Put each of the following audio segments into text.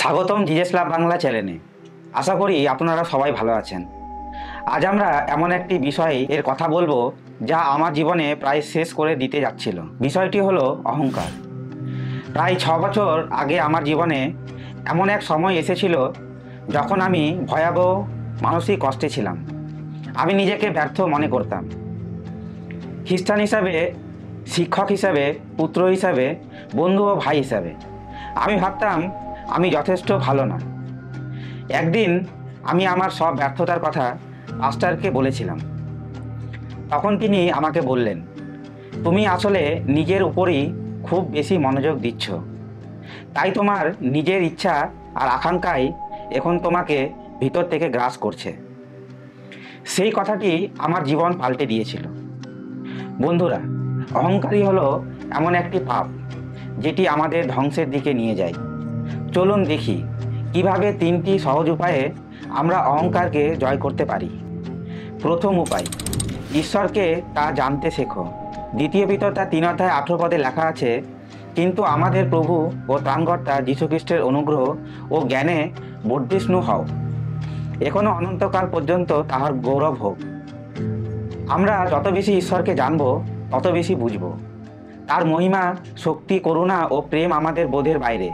স্বাগতম জিজেস লাভ বাংলা চ্যানেলে। আশা করি আপনারা সবাই ভালো আছেন। আজ আমরা এমন একটি বিষয় এর কথা বলবো যা আমার জীবনে প্রায় শেষ করে দিতে যাচ্ছিল। বিষয়টি হলো অহংকার। প্রায় 6 বছর আগে আমার জীবনে এমন এক সময় এসেছিল যখন আমি ভয়াবহ মানসিক কষ্টে ছিলাম। আমি নিজেকে ব্যর্থ মনে করতাম। খ্রিস্টান হিসাবে, শিক্ষক হিসাবে, পুত্র হিসাবে, বন্ধু ও ভাই হিসাবে আমি ভাবতাম আমি যথেষ্ট ভালো না। একদিন আমি আমার সব ব্যর্থতার কথা পাস্টারকে বলেছিলাম। তখন তিনি আমাকে বললেন, তুমি আসলে নিজের উপরই খুব বেশি মনোযোগ দিচ্ছ, তাই তোমার নিজের ইচ্ছা আর আকাঙ্ক্ষাই এখন তোমাকে ভিতর থেকে গ্রাস করছে। সেই কথাটি আমার জীবন পাল্টে দিয়েছিল। বন্ধুরা, অহংকারই হলো এমন একটি পাপ যেটি আমাদের ধ্বংসের দিকে নিয়ে যায়। চলুন দেখি কিভাবে 3টি সহজ উপায়ে আমরা অহংকারকে জয় করতে পারি। প্রথম উপায়, ঈশ্বরকে তা জানতে শেখো। 2 পিতর 3:18 লেখা আছে, কিন্তু আমাদের প্রভু ও ত্রাণকর্তা যীশুখ্রিস্টের অনুগ্রহ ও জ্ঞানে বর্ধিষ্ণু হও, এখনো অনন্তকাল পর্যন্ত তাহার গৌরব হোক। আমরা যত বেশি ঈশ্বরকে জানব তত বেশি বুঝব। তার মহিমা, শক্তি, করুণা ও প্রেম আমাদের বোধের বাইরে।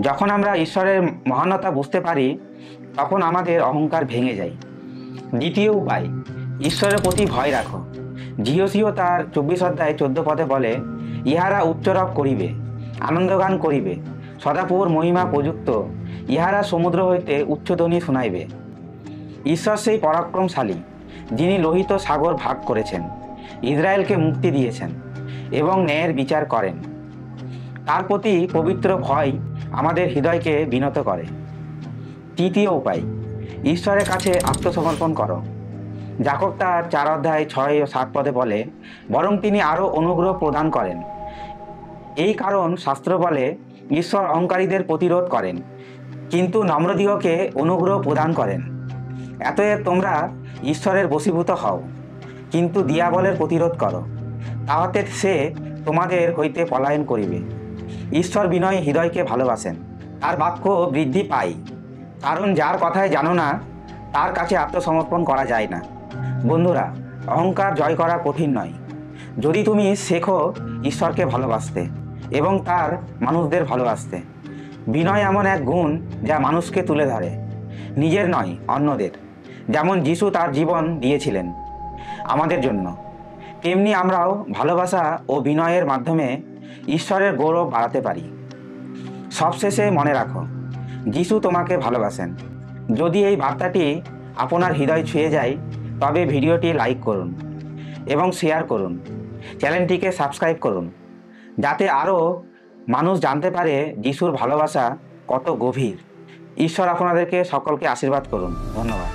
যখন আমরা ঈশ্বরের মহানতা বুঝতে পারি তখন আমাদের অহংকার ভেঙে যায়। দ্বিতীয় উপায়, ঈশ্বরের প্রতি ভয় রাখো। জিওসিও তার 24:14 বলে, ইহারা উচ্চরব করিবে, আনন্দগান করিবে, সদাপ্রভুর মহিমা প্রযুক্ত, ইহারা সমুদ্র হইতে উচ্চধ্বনি শোনাইবে। ঈশ্বর সেই পরাক্রমশালী যিনি লোহিত সাগর ভাগ করেছেন, ইসরায়েলকে মুক্তি দিয়েছেন এবং ন্যায়ের বিচার করেন। তার প্রতি পবিত্র ভয় আমাদের হৃদয়কে বিনত করে। তৃতীয় উপায়, ঈশ্বরের কাছে আত্মসমর্পণ করো। যাকব তার 4:6 ও 7 বলে, বরং তিনি আরও অনুগ্রহ প্রদান করেন। এই কারণ শাস্ত্র বলে, ঈশ্বর অহংকারীদের প্রতিরোধ করেন কিন্তু নম্রদিগকে অনুগ্রহ প্রদান করেন। এতএব তোমরা ঈশ্বরের বশীভূত হও, কিন্তু দিয়াবলের প্রতিরোধ করো, তাহাতে সে তোমাদের হইতে পলায়ন করিবে। ঈশ্বর বিনয়ী হৃদয়কে ভালোবাসেন, তার বাক্য বৃদ্ধি পায়, কারণ যার কথায় জানো না তার কাছে আত্মসমর্পণ করা যায় না। বন্ধুরা, অহংকার জয় করা কঠিন নয়, যদি তুমি শেখো ঈশ্বরকে ভালোবাসতে এবং তার মানুষদের ভালোবাসতে। বিনয় এমন এক গুণ যা মানুষকে তুলে ধরে, নিজের নয় অন্যদের। যেমন যিশু তার জীবন দিয়েছিলেন আমাদের জন্য, তেমনি আমরাও ভালোবাসা ও বিনয়ের মাধ্যমে ঈশ্বরের গৌরব বাড়াতে পারি। সবশেষে মনে রাখো, যিশু তোমাকে ভালোবাসেন। যদি এই বার্তাটি আপনার হৃদয় ছুঁয়ে যায় তবে ভিডিওটি লাইক করুন এবং শেয়ার করুন। চ্যানেলটিকে সাবস্ক্রাইব করুন যাতে আরও মানুষ জানতে পারে যিশুর ভালোবাসা কত গভীর। ঈশ্বর আপনাদেরকে সকলকে আশীর্বাদ করুন। ধন্যবাদ।